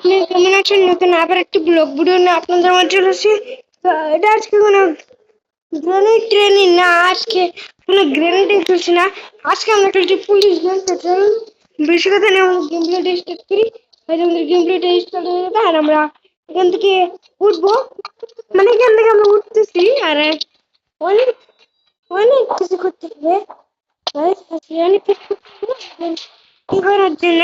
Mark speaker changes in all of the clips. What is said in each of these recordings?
Speaker 1: আপনি কেমন আছেন? নতুন আবার একটি ব্লগ ভিডিও নিয়ে আপনাদের মাঝে এসেছি। তো এটা আজকে কোনো গ্রেনেড ট্রেনিং না, আজকে কোনো গ্রেনেডই চলছে না। আজকে আমরা খেলছি পুলিশ গেম। তো চলুন বেশি কথা নিয়ে আমরা গেম প্লেটা স্টার্ট করি। আমাদের গেম প্লেটা স্টার্ট হয়ে যাবে আর আমরা এখান থেকে উঠবো, মানে এখান থেকে আমরা উঠতেছি আর অনেক অনেক কিছু করতে হবে। অনেক কিছু কি করার জন্য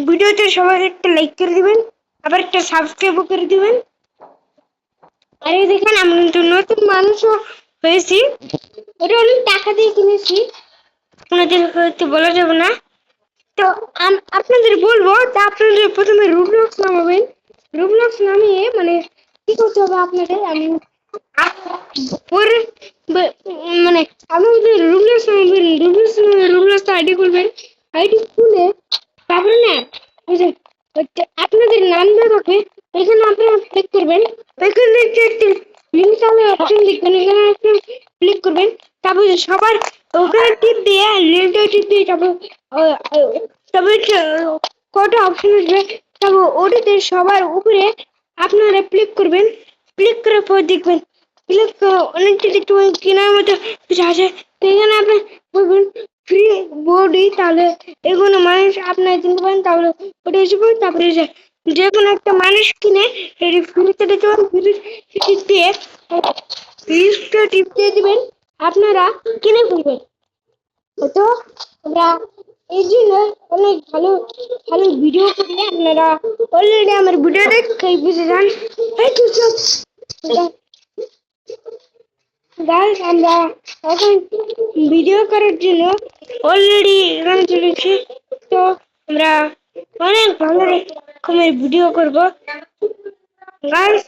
Speaker 1: ভিডিওতে সবাই একটা লাইক করে দিবেন, আবার একটা সাবস্ক্রাইবও করে দিবেন। আর এই দেখেন আমি কিন্তু নতুন মানুষও হয়েছি, ওটা অনেক টাকা দিয়ে কিনেছি, আপনাদের হয়তো বলা যাবে না। তো আপনাদের বলবো, তা আপনাদের প্রথমে রুবলক্স নামাবেন। রুবলক্স নামিয়ে মানে কি করতে হবে আপনাদের, আমি পরে মানে আপনাদের রুবলক্স নামাবেন, রুবলক্স আইডি খুলবেন। আইডি খুলে তারপরে না ওই যে আপনাদের নাম দেওয়া থাকবে, এখানে আপনারা ক্লিক করবেন। এখানে একটি লিঙ্ক চালানোর অপশন দেখবেন, এখানে আপনি ক্লিক করবেন। তারপর সবার ওখানে টিপ দিয়ে লিঙ্কটা টিপ দিয়ে তারপর কটা অপশন আসবে, তারপর ওটিতে সবার উপরে আপনারা ক্লিক করবেন। ক্লিক করার পর দেখবেন ক্লিক অনেকটা একটু কেনার মতো কিছু আছে। তো এখানে আপনি বলবেন ফ্রি বডি, তাহলে এগুলো মানুষ আপনার কিনতে পারেন, তাহলে ওটা হিসেবে তারপরে যে কোনো একটা মানুষ কিনে ফ্রিতে দিতে পারেন। ফ্রি দিয়ে ফ্রিজটা টিপ দিয়ে দিবেন, আপনারা কিনে ফেলবেন। তো আমরা এই জন্য অনেক ভালো ভালো ভিডিও করলে আপনারা অলরেডি আমার ভিডিও দেখে বুঝে যান। গাইস আমরা এখন ভিডিও করার জন্য অলরেডি এখানে চলেছি। তো আমরা অনেক ভালো রকমের ভিডিও করব গাইস।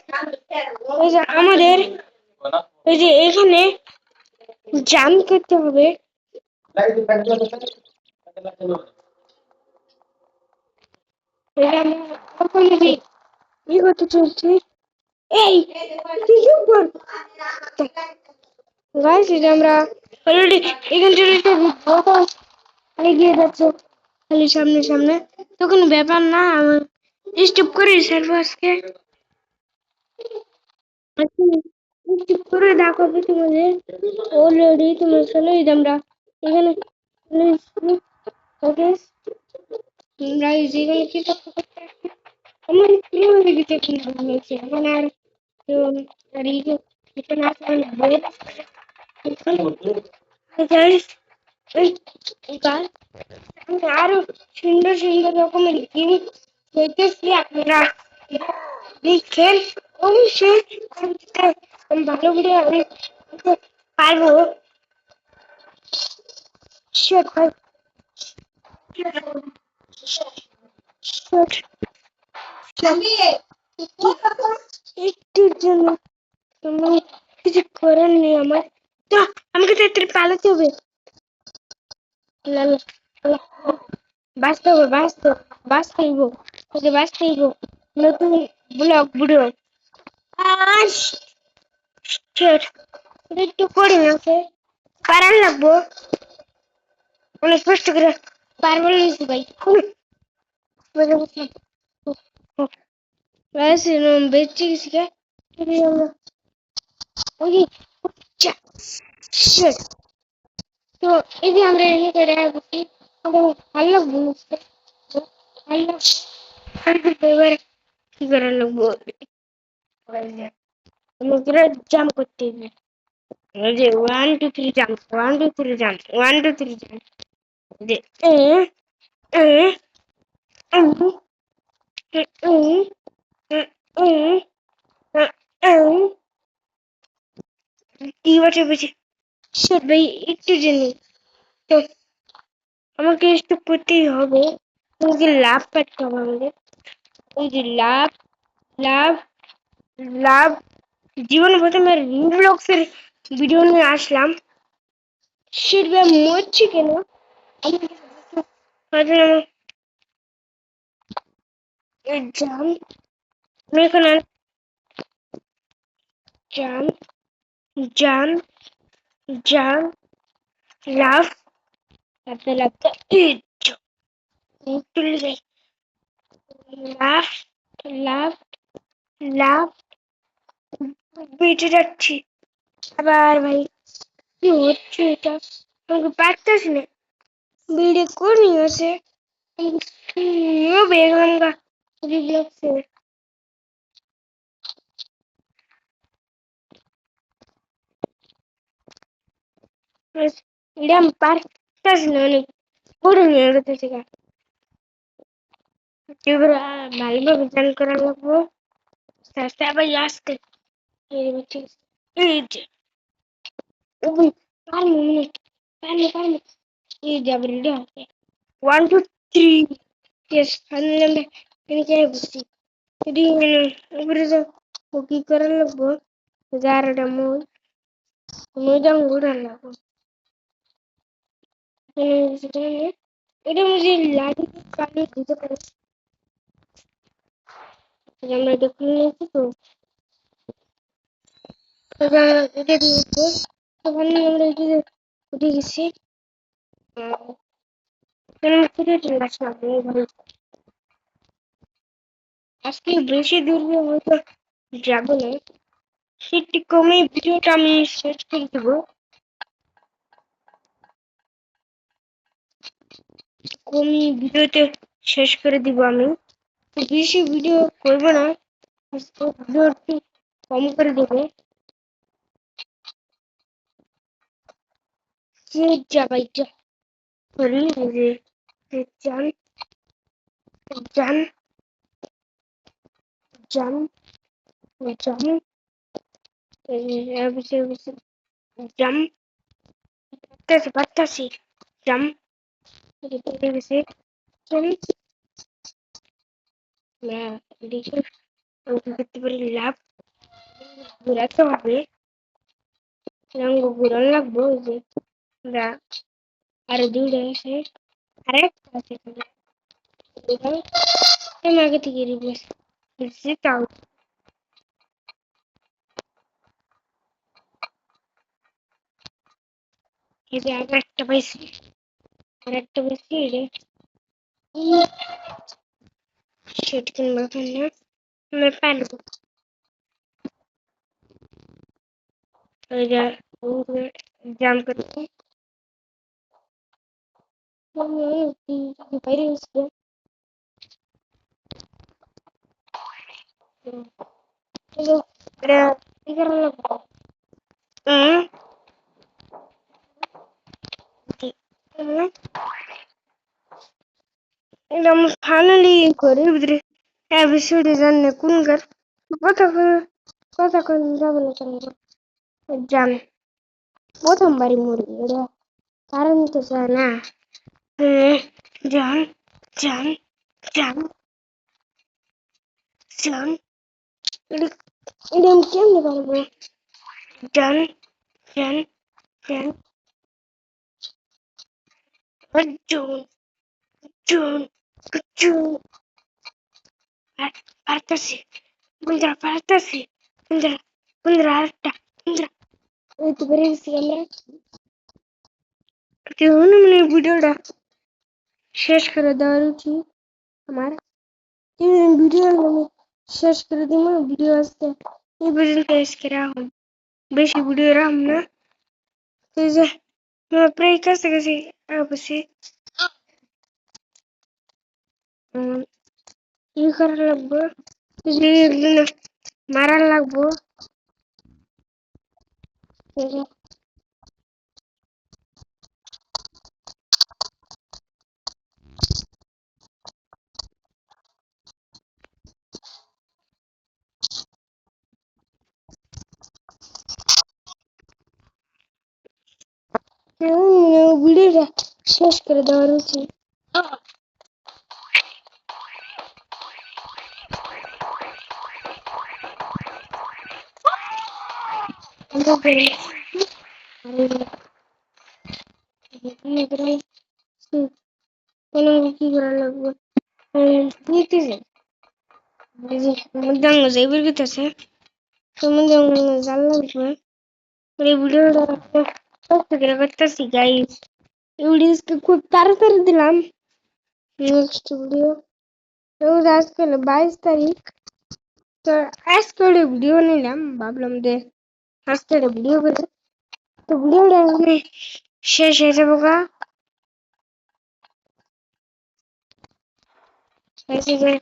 Speaker 1: এই যে আমাদের এই যে এখানে জাম্প করতে হবে। ই করতে চলছি, এই গাইস এই যে আমরা অলরেডি এখান থেকে এগিয়ে যাচ্ছে খালি সামনে সামনে, তো কোনো ব্যাপার না। আমি স্টপ করি সার্ভাসকে, স্টপ করে দেখাবো তোমাদের। অলরেডি তোমার চলো এই যে আমরা এখানে ওকে আমরা যেখানে কি করতে আমার প্রিয় হয়ে গেছে কিন্তু হয়েছে এখন আর আর এই যে এখানে আসলে আরো সুন্দর সুন্দর রকমের গেম দেখতেছি, আপনারা দেখছেন অবশ্যই। ভালো করে আমি পারবো। একটুর জন্য কিছু করার নেই আমার, তো আমাকে তাড়াতাড়ি পালাতে হবে। বাঁচতে হবে, বাঁচতেইব নতুন ব্লগ ভিডিও আজ একটু করি আছে পারার লাগবো, অনেক কষ্ট করে পারবো নিয়েছি ভাই। বেঁচে গেছি গে তো এই যে আমরা ভালো লাগবো ভালো লাগবে। এবার কি করার লাগবো, জাম্প করতে হবে। এই যে 1 2 3 জাম্প, 1 2 3 জাম্প, 1 2 3 জাম্প। যে কি বলছে বুঝি ভাই একটু জানি। তো আমাকে একটু করতেই হবে, আমাকে লাভ পাঠতে হবে আমাদের। ওই যে লাভ লাভ লাভ জীবনে প্রথমে রুবলক্সের ভিডিও নিয়ে আসলাম। সেটা মরছি কেন জাম এখানে জাম জাম জাম লাভ লাভতে লাভতে চলে যাই। লাফ লাফ লাফ বেঁচে যাচ্ছি। আবার ভাই কি হচ্ছে এটা? আমাকে পারতেছি না। ভিডিও করি আছে বেগম গা রিফ্লেক্সে এটা আমি পারতেছি না, অনেক বোরিং হয়ে গেছে গা। এবার ভালোভাবে চান করা লাগবো। আস্তে আবার আসতে এই যে ওই পারবো না, পারবো এই যে আবার রেডি আছে 1 2 3 yes ফাইনালি আমরা এখানে বসছি। এটি এবারে যে ও কি করা লাগবো, যারটা মই দাম ঘুরা লাগবো। এটা মুঝে লাঠি পানি দিতে পারে, আমরা এটা খুলে নিয়েছি তো এটা দিয়েছে। তখন আমরা এটা উঠে গেছি। আজকে বেশি দূর হয়তো যাবো না, সেটি কমে ভিডিওটা আমি শেষ করে দেবো। কমি ভিডিওতে শেষ করে দিব আমি, বেশি ভিডিও করবো না, আজকে ভিডিও একটু কম করে দেবো। যে যাবাইটা করি যে জান জান জান জান জাম পারতাছি জাম গেছে করতে পারি লাভ ঘুরাতে হবে, ঘুরানো লাগবো। ওই যে আমরা আরো দূরে আছে, আরেকটা আছে আমি আগে থেকে রিপ্লেস করছি তাও। এই যে আগে একটা পাইছি, আর একটা পাইছি এটা সেট কিনবো না, আমরা পারবো। ওই যে জাম করতে বাইরে গেছিল। এটা কি করা লাগবে? এটা আমি ফাইনালি ঘরের ভিতরে এবিসিডি জানি কোন গার কথা কথা কোন যাবে না কেন জান প্রথমবারই মরি এটা কারণ তো চায় না। জান জান জান জান এটা এটা আমি কেমনে পারবো? জান জান জান জুন জুন জুন পারতাছি বন্ধুরা, পারতাছি বন্ধুরা, বন্ধুরা আরেকটা বন্ধুরা। এই তো বেরিয়ে গেছি আমরা। কেমন মানে ভিডিওটা শেষ করে দেওয়ার উচিত আমার। ভিডিও আমি শেষ করে দিব, ভিডিও আসতে এই পর্যন্ত আজকে রাখুন, বেশি ভিডিও রাখুন না। এই যে প্রায় কাছাকাছি বসে ই করা লাগবো, মারা লাগবো। ভিডিওটা শেষ করে দেওয়ার উচিত। কি করা লাগবে নিতেছে জঙ্গল যাইবার গেছে, সময় জঙ্গল জাল লাগবে। এই ভিডিওটা কষ্ট করে করতেছি গাইস, এই ভিডিওটা খুব তাড়াতাড়ি দিলাম। নেক্সট ভিডিও তো আজকে হলো 22 তারিখ। তো আজকে একটা ভিডিও নিলাম, ভাবলাম যে আজকে একটা ভিডিও করে। তো ভিডিওটা এখানে শেষ হয়ে যাবো গা।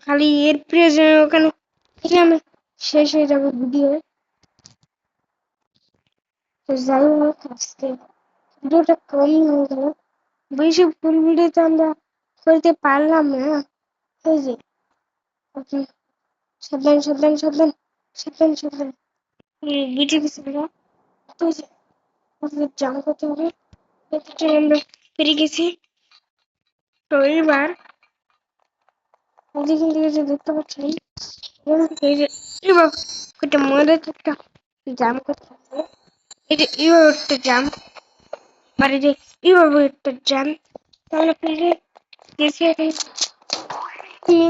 Speaker 1: খালি এর প্রয়োজন ওখানে আমি শেষ হয়ে যাবো ভিডিও। তো যাই হোক, আজকে ভিডিওটা কমই হয়ে গেল, বেশি ফুল ভিডিও তো আমরা করতে পারলাম না। এই যে এখন সাবধান সাবধান সাবধান সাবধান সাবধান বিটে গেছে আমরা। তো এই যে আমাদের জাম করতে হবে, এতটা আমরা পেরে গেছি। তো এবার যেখান থেকে যে দেখতে পাচ্ছেন এই যে এবার একটা ময়দার একটা জাম করতে হবে। এই যে এবার একটা জাম, মানে যে এভাবে একটা জাম, তাহলে পেরে গেছি। এখন তুমি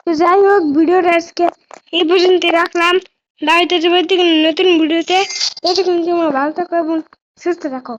Speaker 1: তো যাই হোক, ভিডিওটা আজকে এই পর্যন্ত রাখলাম। দাঁড়িয়ে যাবে নতুন ভিডিওতে। ততক্ষণ তোমরা ভালো থাকো এবং সুস্থ থাকো।